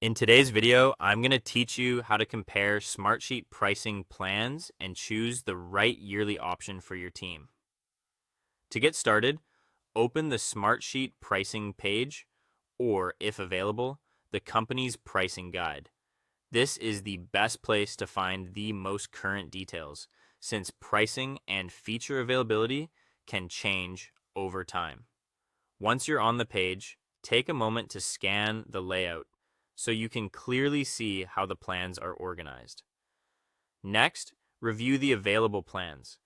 In today's video, I'm going to teach you how to compare Smartsheet pricing plans and choose the right yearly option for your team. To get started, open the Smartsheet pricing page, or if available, the company's pricing guide. This is the best place to find the most current details, since pricing and feature availability can change over time. Once you're on the page, take a moment to scan the layout so you can clearly see how the plans are organized. Next, review the available plans.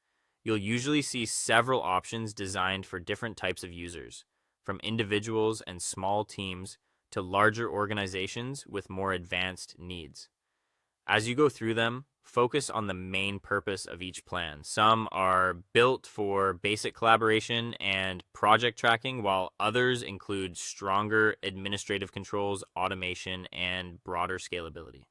You'll usually see several options designed for different types of users, from individuals and small teams to larger organizations with more advanced needs. As you go through them, focus on the main purpose of each plan. Some are built for basic collaboration and project tracking, while others include stronger administrative controls, automation, and broader scalability.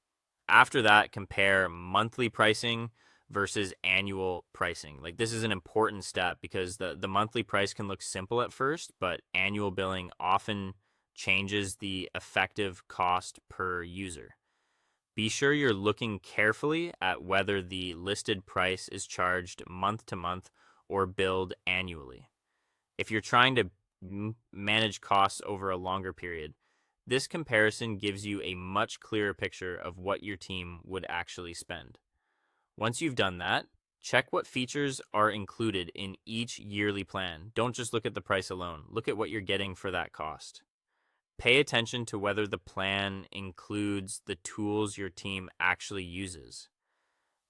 After that, compare monthly pricing versus annual pricing. This is an important step because the monthly price can look simple at first, but annual billing often changes the effective cost per user. Be sure you're looking carefully at whether the listed price is charged month to month or billed annually. If you're trying to manage costs over a longer period, this comparison gives you a much clearer picture of what your team would actually spend. Once you've done that, check what features are included in each yearly plan. Don't just look at the price alone. Look at what you're getting for that cost. Pay attention to whether the plan includes the tools your team actually uses,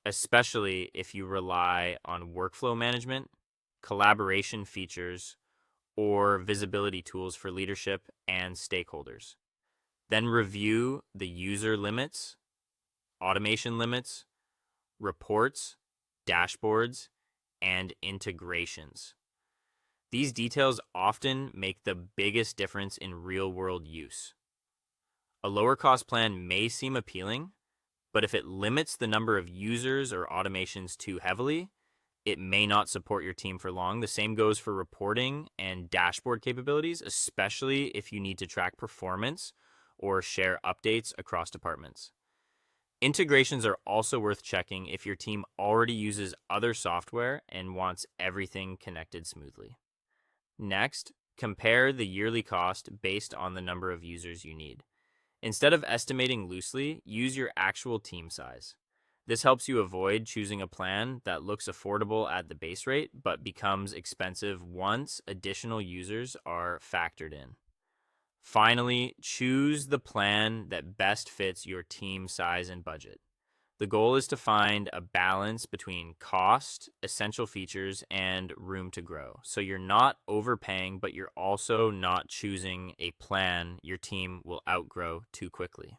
especially if you rely on workflow management, collaboration features, or visibility tools for leadership and stakeholders. Then review the user limits, automation limits, reports, dashboards, and integrations. These details often make the biggest difference in real-world use. A lower cost plan may seem appealing, but if it limits the number of users or automations too heavily, it may not support your team for long. The same goes for reporting and dashboard capabilities, especially if you need to track performance or share updates across departments. Integrations are also worth checking if your team already uses other software and wants everything connected smoothly. Next, compare the yearly cost based on the number of users you need. Instead of estimating loosely, use your actual team size. This helps you avoid choosing a plan that looks affordable at the base rate but becomes expensive once additional users are factored in. Finally, choose the plan that best fits your team size and budget. The goal is to find a balance between cost, essential features, and room to grow. So you're not overpaying, but you're also not choosing a plan your team will outgrow too quickly.